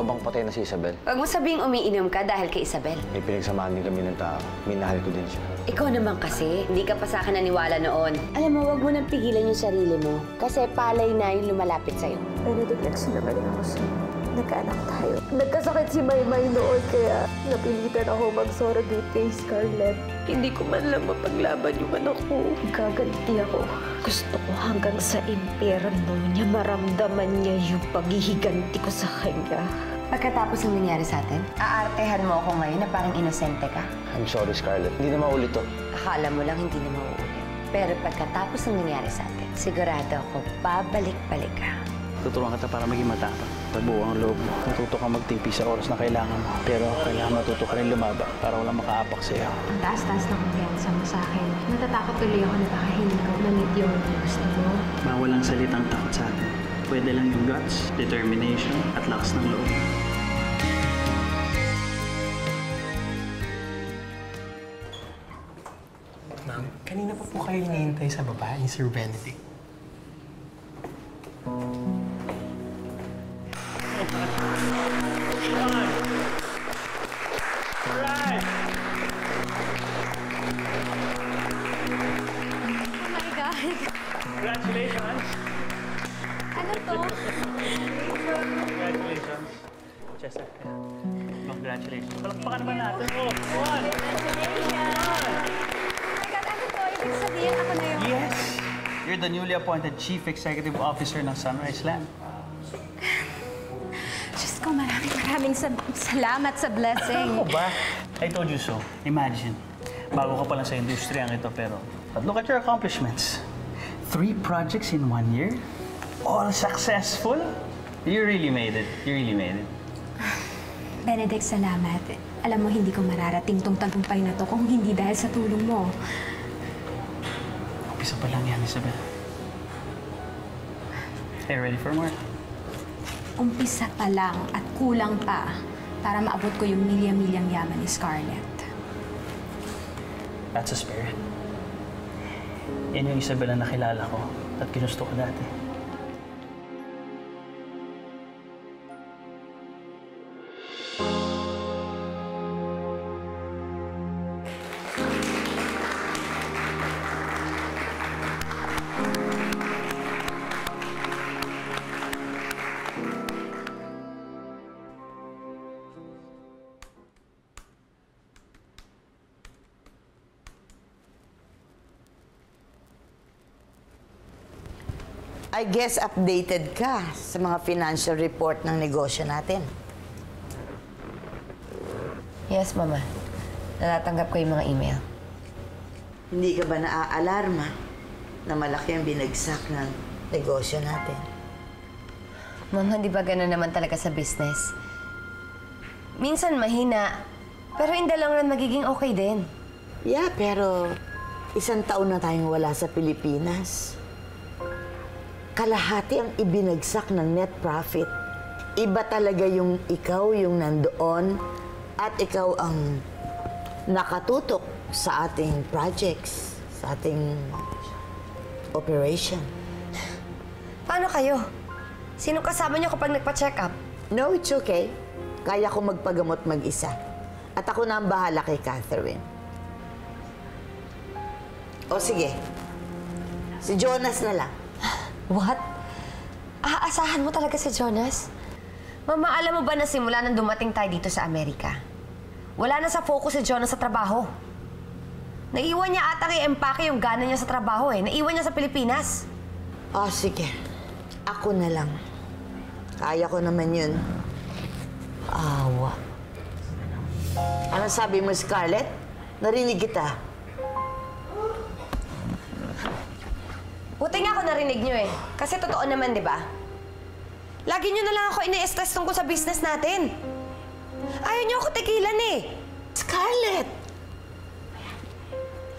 Totoo bang patay na si Isabel? Huwag mo sabihing umiinom ka dahil kay Isabel. May pinagsamahan din kami ng tao. Minahal ko din siya. Ikaw naman kasi, hindi ka pa sa akin naniwala noon. Alam mo, huwag mo nang pigilan yung sarili mo. Kasi palay na yung lumalapit sa'yo. Ay, nadaglag sinagaling ako sa'yo. Nagkaanak tayo. Nagkasakit si Maymay noon, kaya napilitan ako mag-surrogate kay Scarlett. Hindi ko man lang mapaglaban yung anak ko. Gaganti ako. Gusto ko hanggang sa impyerno niya maramdaman niya yung paghihiganti ko sa kanya. Pagkatapos ng nangyari sa atin, aartehan mo ako ngayon na parang inosente ka. I'm sorry, Scarlett. Hindi na maulit to. Akala mo lang hindi na mauulit. Pero pagkatapos ng nangyari sa atin, sigurado ako babalik-balik ka. Tuturuan kita para maging matapang. Tabuo ang loob mo. Matuto kang magtimpi sa oras na kailangan mo. Pero kailangan matuto ka rin lumaba para walang makaapak sa'yo. Ang taas-taas ng kumpiyansa mo sa akin. Natatakot tuloy ako na baka hindi ko ma-meet yung gusto mo. Bawal ang salitang takot sa atin. Pwede lang yung guts, determination, at lakas ng loob. Ma'am, kanina pa po kayo hinihintay sa baba ni Sir Benedict. Congratulations! Ano to? Congratulations. Chester, congratulations. Palakpakan naman natin. Oh, one! Congratulations! Oh my God, ano to? Ibig sabihin ako na yun. Yes! You're the newly appointed Chief Executive Officer ng Sunrise Land. Diyos ko, maraming salamat sa blessing. Ano ba? I told you so. Imagine, bago ka pa lang sa industriyang ito, but look at your accomplishments. 3 projects in 1 year? All successful? You really made it. You really made it. Benedict, salamat. Alam mo, hindi ko mararating tong tagumpay na to kung hindi dahil sa tulong mo. Umpisa pa lang yan, Isabel. Are you ready for more? Umpisa pa lang at kulang pa para maabot ko yung milya-milyang yaman ni Scarlett. That's a spirit. Yan yung Isabel na nakilala ko at ginusto ko dati. I guess updated ka sa mga financial report ng negosyo natin. Yes, Mama. Natatanggap ko yung mga email. Hindi ka ba naaalarma na malaki ang binagsak ng negosyo natin? Mama, di ba gano'n naman talaga sa business? Minsan mahina, pero in the long run magiging okay din. Yeah, pero 1 taon na tayong wala sa Pilipinas. Kalahati ang ibinagsak ng net profit. Iba talaga yung ikaw yung nandoon at ikaw ang nakatutok sa ating projects, sa ating operation. Paano kayo? Sino kasama niyo kapag nagpa-check up? No, it's okay. Kaya ko magpagamot mag-isa. At ako na ang bahala kay Catherine. O sige, si Jonas na lang. What? Aasahan mo talaga si Jonas? Mama, alam mo ba na simula nang dumating tayo dito sa Amerika, wala na sa focus si Jonas sa trabaho. Naiwan niya ata kay empake yung gana niya sa trabaho eh. Naiwan niya sa Pilipinas. O sige, ako na lang. Kaya ko naman yun. Awa. Ano sabi mo, Scarlett? Narinig kita. Buti nga ako narinig niyo eh. Kasi totoo naman, di ba? Lagi niyo na lang ako ini-stress tungkol sa business natin. Ayaw niyo ako tigilan eh. Scarlett!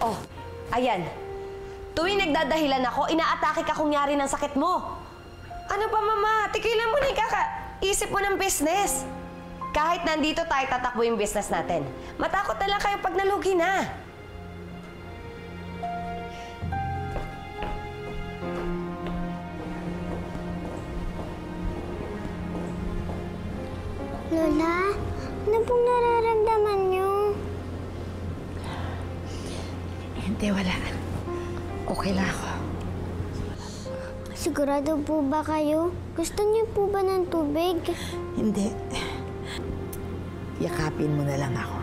Oh, ayan. Tuwing nagdadahilan ako, inaatake ka kung nyari ng sakit mo. Ano ba, Mama? Tigilan mo na yung kakaisip mo ng business. Kahit nandito tayo tatakbo yung business natin, matakot na lang kayo pag nalugi na. Lola, ano pong nararamdaman niyo? Hindi, wala. Okay na ako. Sigurado po ba kayo? Gusto niyo po ba ng tubig? Hindi. Yakapin mo na lang ako.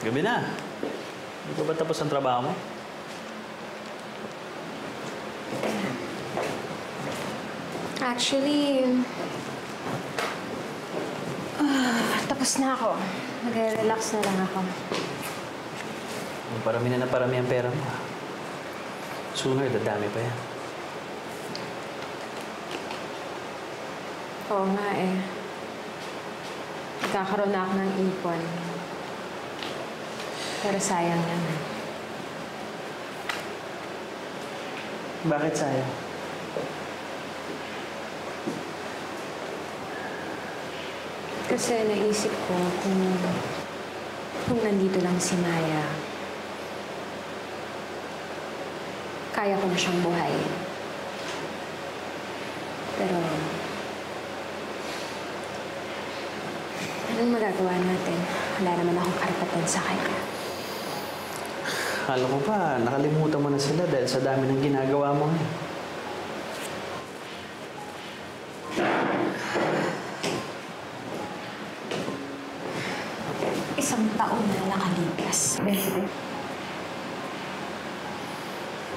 Gabi na. Hindi ka ba tapos ang trabaho mo? Actually, tapos na ako. Mag-relax na lang ako. Parami na parami ang pera mo. Sooner, dadami pa yan. Oo nga eh. Nagkakaroon na ako ng ipon. Pero sayang naman. Bakit sayang? Kasi naisip ko kung nandito lang si Maya, kaya ko na siyang buhayin. Pero, anong magagawa natin? Wala naman akong karapatan sa kanya. Akala ko ba, nakalimutan mo na sila dahil sa dami ng ginagawa mo ngayon. Isang taon na nakalipas.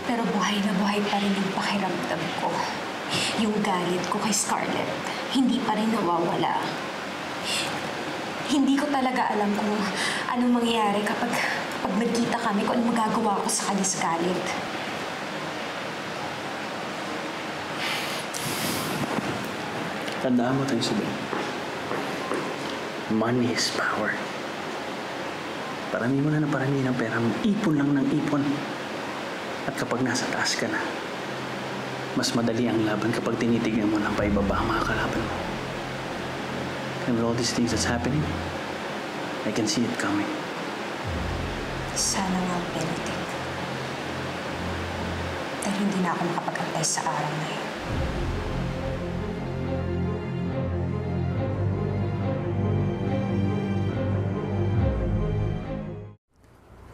Pero buhay na buhay pa rin yung pakiramdam ko. Yung galit ko kay Scarlett, hindi pa rin nawawala. Hindi ko talaga alam kung anong mangyayari kapag nagkita kami, kung anong magagawa ko sa kanya sa galit. Tandaan mo tayo, Isabel. Money is power. Parami mo na ng parami ng pera mo. Ipon lang ng ipon. At kapag nasa taas ka na, mas madali ang laban kapag tinitignan mo ng paibaba ang mga kalaban mo. And with all these things that's happening, I can see it coming. Sana nga, Benedict. Dahil hindi na ako makapag-antay sa araw na yun.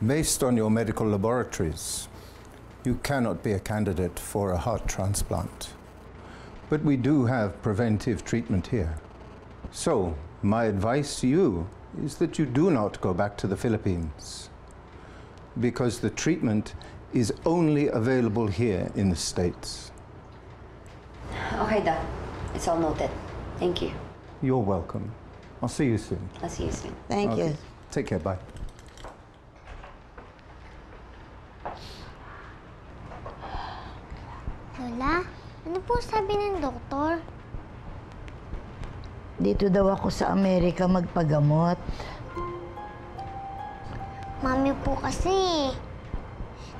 Based on your medical laboratories, you cannot be a candidate for a heart transplant. But we do have preventive treatment here. So, my advice to you is that you do not go back to the Philippines, because the treatment is only available here in the States. Okay, Doc. It's all noted. Thank you. You're welcome. I'll see you soon. I'll see you soon. Thank you. Take care, bye. Lola, ano po sabi ng doktor? Dito daw ako sa Amerika magpagamot. Mami po kasi.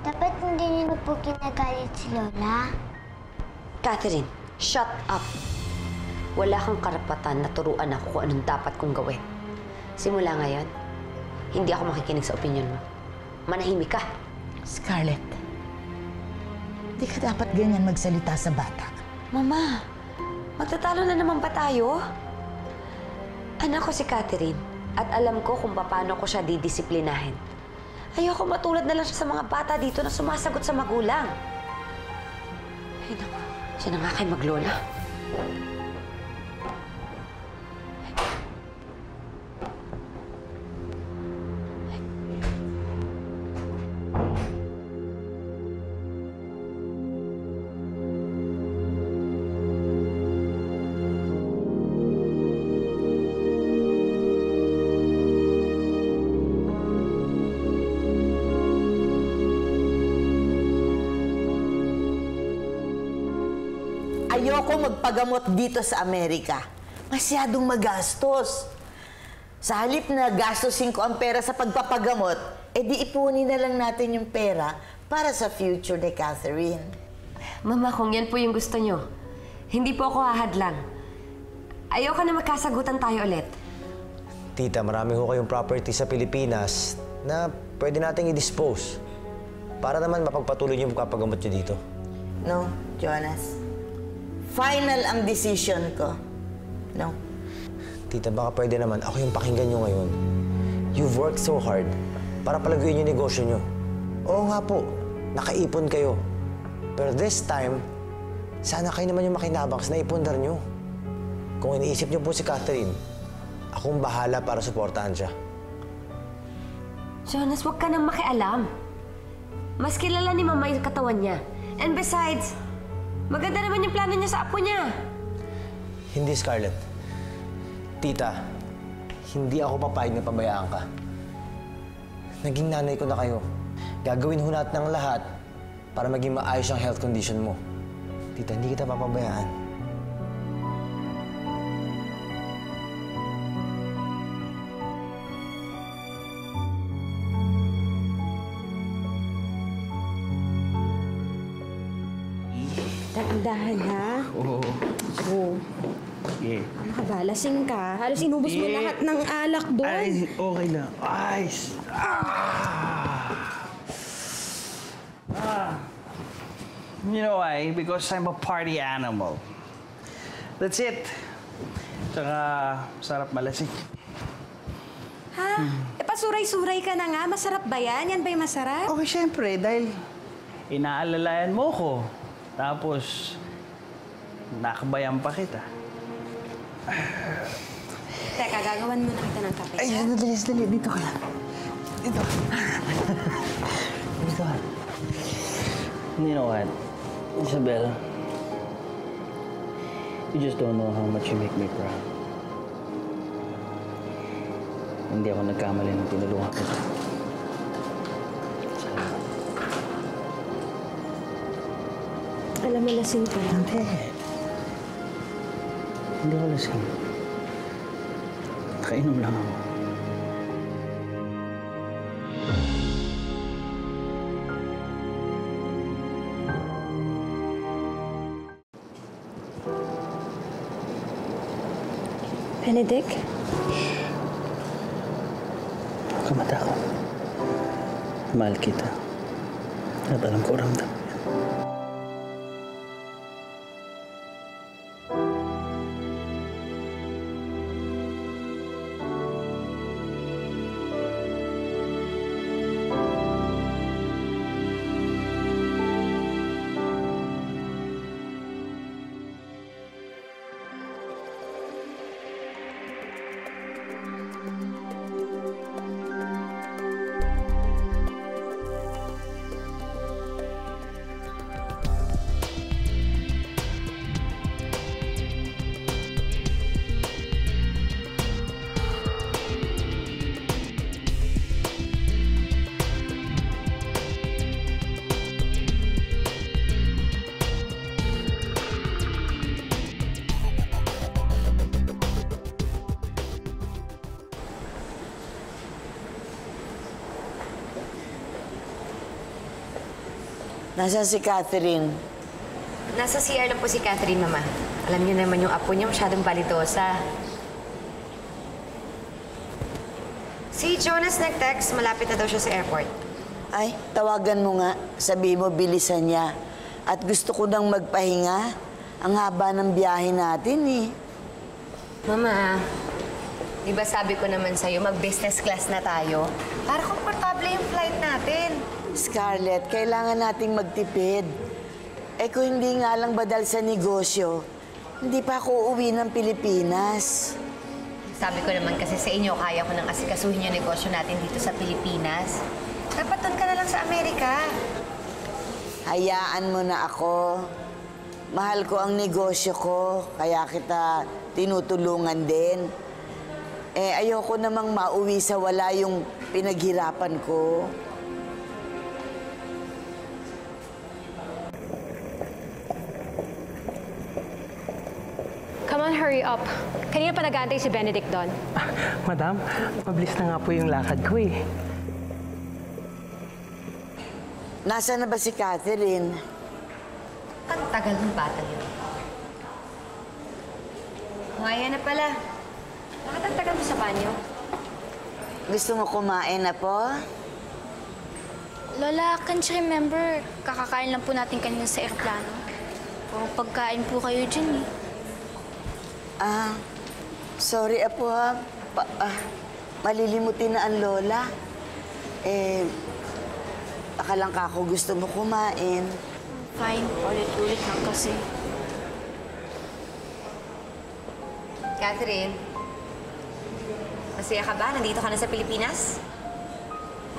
Dapat hindi niyo na po kinagalit si Lola. Catherine, shut up. Wala kang karapatan na turuan ako kung anong dapat kong gawin. Simula ngayon, hindi ako makikinig sa opinion mo. Manahimik ka. Scarlett, di ka dapat ganyan magsalita sa bata. Mama, magtatalo na naman ba tayo? Anak ko si Catherine at alam ko kung paano ko siya didisiplinahin. Ayoko matulad na lang siya sa mga bata dito na sumasagot sa magulang. Ay, naku. Siya na nga kayo maglola. Ayoko magpagamot dito sa Amerika. Masyadong magastos. Sa halip na gastosin ko ang pera sa pagpapagamot, edi ipunin na lang natin yung pera para sa future ni Catherine. Mama, kung yan po yung gusto nyo, hindi po ako hahadlang. Ayoko na magkasagutan tayo ulit. Tita, marami ko kayong property sa Pilipinas. na pwede nating i-dispose para naman mapagpatuloy niyo yung kapagamot niyo dito. No, Jonas. Final ang decision ko. No. Tita, baka pwede naman ako yung pakinggan niyo ngayon. You've worked so hard para palaguin yung negosyo niyo. Oo nga po, nakaipon kayo. Pero this time, sana kayo naman yung makinabang sa naipundar niyo. Kung iniisip niyo po si Catherine, akong bahala para suportahan siya. Jonas, huwag ka nang makialam. Mas kilala ni Mama yung katawan niya. And besides, maganda naman yung plano niya sa apo niya. Hindi, Scarlett. Tita, hindi ako papayag na pabayaan ka. Naging nanay ko na kayo. Gagawin ho natin ng lahat para maging maayos ang health condition mo. Tita, hindi kita papabayaan. Dahan-dahan, ha? Oo. Oo. Yeah. Ano ka ba? Lasing ka. Halos inubos mo lahat ng alak doon. Ay, okay lang. Ay, You know why? Because I'm a party animal. That's it. Tsaka, sarap malasing. Ha? Pasuray-suray ka na nga. Masarap ba yan? Yan ba yung masarap? Okay, syempre, dahil inaalalayan mo ko. Tapos, nakabayan pa kita. Teka, gagawan mo na kita ng kape. Ay, dali. Dito ka lang. Dito. Dito ka. You know what, Isabel? You just don't know how much you make me proud. Hindi ako nagkamali ng tinulungan kita. Salamat. Alam mo, lasing ka. Hindi ko lasing. Nakainom lang ako. Benedict? Huwag ka matakot. Mahal kita. At alam ko ramdam. Nasaan si Catherine? Nasa CR lang po si Catherine, Mama. Alam niyo naman yung apo niya masyadong balidosa. Si Jonas nag-text, malapit na daw siya sa airport. Ay, tawagan mo nga. Sabi mo, bilisan niya. At gusto ko nang magpahinga. Ang haba ng biyahe natin eh. Mama, di ba sabi ko naman sa'yo, mag-business class na tayo? Para komportable yung flight natin. Scarlett, kailangan nating magtipid. Eh kung hindi nga lang badal sa negosyo, hindi pa ako uuwi ng Pilipinas. Sabi ko naman kasi sa inyo, kaya ko nang asikasuhin yung negosyo natin dito sa Pilipinas. Dapat doon ka na lang sa Amerika. Hayaan mo na ako. Mahal ko ang negosyo ko, kaya kita tinutulungan din. Eh, ayoko namang mauwi sa wala yung pinaghirapan ko. Come on, hurry up. Kanina pa nag-aantay si Benedict doon. Madam, mabilis na nga po yung lakad ko eh. Nasaan na ba si Catherine? Ang tagal ng bata yun. O, ayan na pala. Bakit ang tagal mo sa banyo? Gusto mo kumain na po? Lola, can't you remember, kakakain lang po natin kanina sa aeroplano. Puro pagkain po kayo dyan Sorry po ha. Malilimutin na ang lola. Akalang ka ako gusto mo kumain. Fine, ulit-ulit lang kasi. Catherine, masaya ka ba? Nandito ka na sa Pilipinas?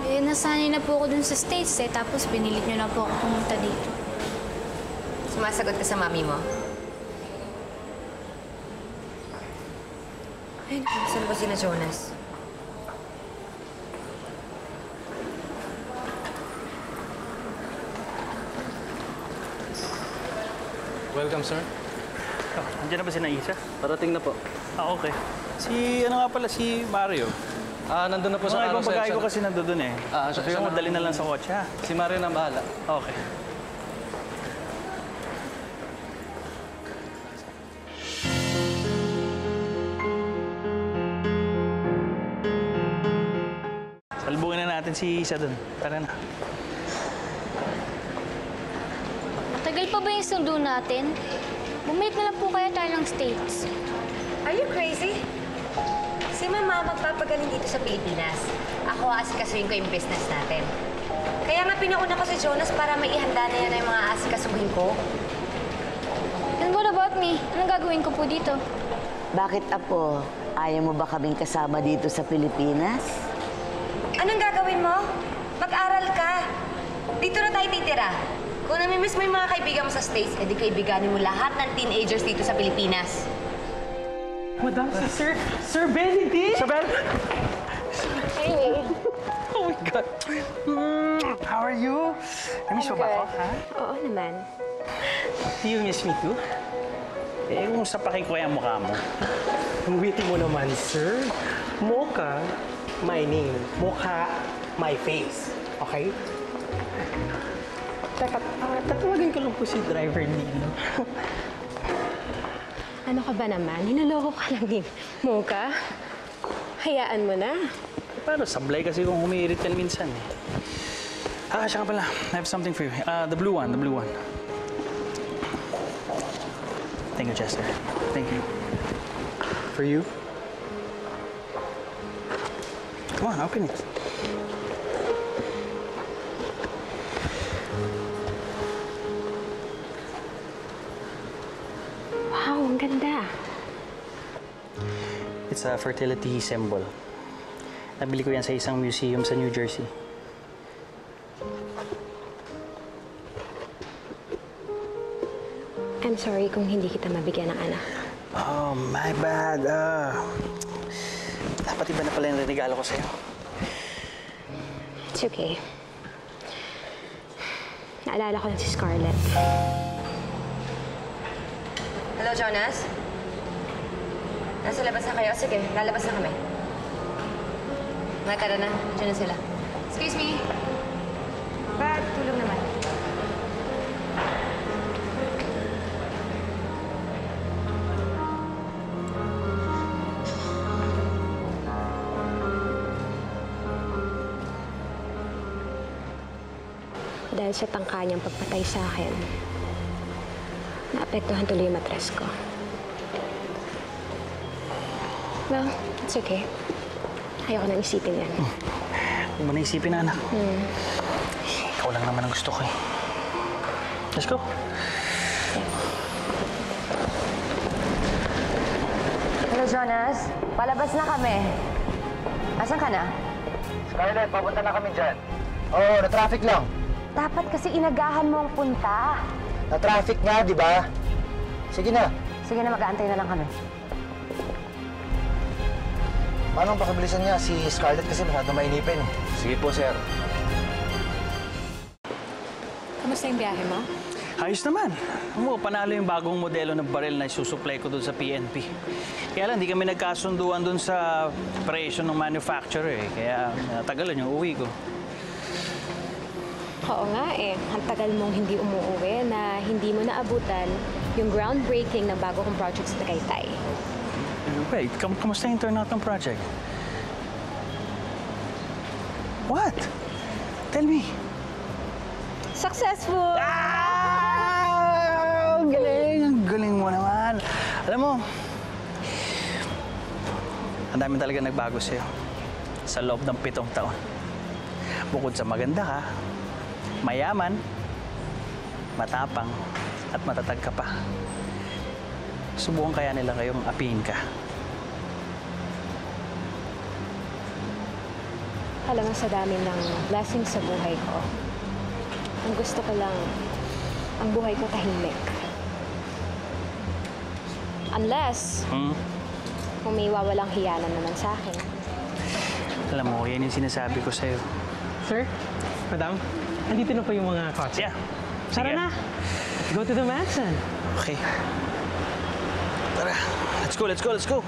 Nasanay na po ako dun sa States tapos pinilit niyo na po ako pumunta dito. Sumasagot ka sa mami mo? Ay, saan ba sina Jonas? Welcome, sir. Andiyan na ba si Naisa? Parating na po. Okay. Ano nga pala, si Mario. Nandun na po sa Ibang pagkain ko kasi nandun eh. Sabi mo, dali na lang sa kotse, ha? Si Mario na bahala. Okay. Salubungin na natin si Isa dun. Tara na. Matagal pa ba yung sundo natin? Bumalik na lang po kaya tayo ng States. Are you crazy? Si Mama magpapagaling dito sa Pilipinas. Ako aasikasuhin ko yung business natin. Kaya nga pinauna ko si Jonas para may ihanda na yan yung mga aasikasuhin ko. And what about me? Anong gagawin ko po dito? Bakit, Apo? Ayaw mo ba kaming kasama dito sa Pilipinas? Anong gagawin mo? Mag-aral ka. Dito na tayo titira. Kung namimiss mo yung mga kaibigan mo sa States, edi kaibiganin mo lahat ng teenagers dito sa Pilipinas. Madam, Sir Benedict! Sir Ben! Hey! Oh my God! How are you? Namiss mo ba ako, ha? Oo naman. Do you miss me too? Kung sapakin ko yung mukha mo. Ang witty mo naman, sir. Mocha, my name. Mukha, my face. Okay? Teka, tatawagan ko lang po si driver Nino. Ano ka ba naman? Hinaloko ka lang din. Mocha, hayaan mo na. Pero sablay kasi kung humihirit ka minsan eh. Siya ka pala. I have something for you. The blue one. Thank you, Chester. Thank you. For you? Come on, open it. Wow, ang ganda. It's a fertility symbol. Nabili ko yan sa isang museum sa New Jersey. I'm sorry kung hindi kita mabigyan ng anak. Oh, my bad. Dapat iba na pala yung regalo ko sa'yo. It's okay. Naalala ko lang si Scarlett. Hello, Jonas? Nasa labas na kayo? Sige, lalabas na kami. Tara na. Diyan na sila. Excuse me. Tulong naman. Dahil sa tangka niyang pagpatay sa akin, naapektuhan tuloy yung matres ko. Well, it's okay. Ayoko nang isipin yan. Huwag mo na isipin, anak. Ikaw lang naman ang gusto ko eh. Let's go. Hello, Jonas. Palabas na kami. Asan ka na? Scarlett, papunta na kami dyan. Oo, na-traffic lang. Dapat kasi inagahan mo ang punta. Na-traffic nga, di ba? Sige na. Sige na, mag-aantay na lang kami. Manong pakibilisan niya, si Scarlett kasi masyado mainipin eh. Sige po, sir. Kamusta yung biyahe mo? Ayos naman. Panalo yung bagong modelo ng baril na isusupply ko doon sa PNP. Kaya lang, di kami nagkasunduan doon sa presyo ng manufacturer eh. Kaya natagalan yung uwi ko. Oo nga eh. Ang tagal mong hindi umuwi na hindi mo naabutan yung groundbreaking ng bago kong project sa Tagaytay. Wait, kamusta yung turnout ng project? What? Tell me. Successful! Ang galing! Ang galing mo naman. Alam mo, ang dami talaga nagbago sa'yo sa loob ng 7 taon. Bukod sa maganda ka, mayaman, matapang, at matatag ka pa. Subukan kaya nila kayong apihin ka. Alam mo, sa dami ng blessings sa buhay ko, ang gusto ko lang, ang buhay ko tahimik. Unless, kung may wawalang hiyalan naman sa akin. Alam mo, yan yung sinasabi ko sa'yo. Sir, madam, andito na po yung mga kotse. Yeah. Tara Sige. na. Go to the mansion. Okay. Tara, let's go, let's go, let's go.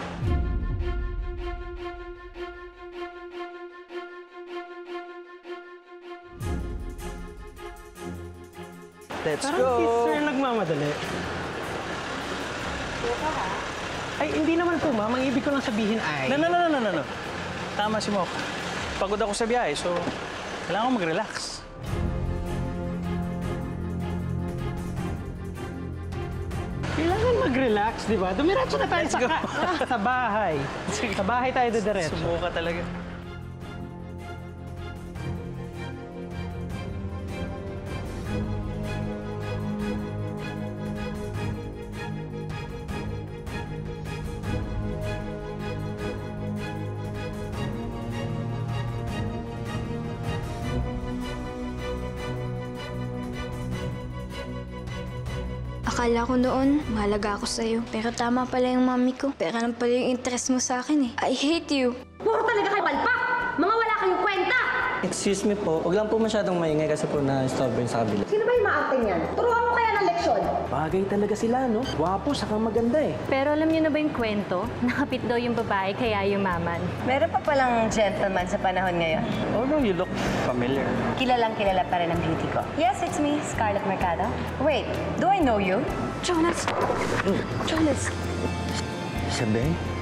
Let's Parang go. si Sir nagmamadali. Ay, hindi naman po, ma'am. Ang ibig ko lang sabihin ay... No. Tama si Mocha. Pagod ako sa biyahe, so kailangan ko mag-relax. Kailangan mag-relax, di ba? Dumiretso na tayo Let's go. sa bahay. Sa bahay tayo diretso. Sumuka talaga. Akala ko noon, mahalaga ako sa'yo. Pero tama pala yung mami ko. Pera lang pala yung interest mo sa akin eh. I hate you. Puro talaga kayo palpak! Mga wala kayong kwenta! Excuse me po, huwag lang po masyadong maingay kasi po na-stop yung sa kabila. Sino ba yung maarte niyan? Turuan mo kaya ng leksyon? Bagay talaga sila, no? Gwapo, saka maganda eh. Pero alam niyo na ba yung kwento? Nakapit daw yung babae, kaya yumaman. Meron pa palang gentleman sa panahon ngayon. Oh no, you look familiar. Kilalang kilala pa rin ang beauty ko. Yes, it's me, Scarlett Mercado. Wait, do I know you? Jonas! Jonas! Sabi?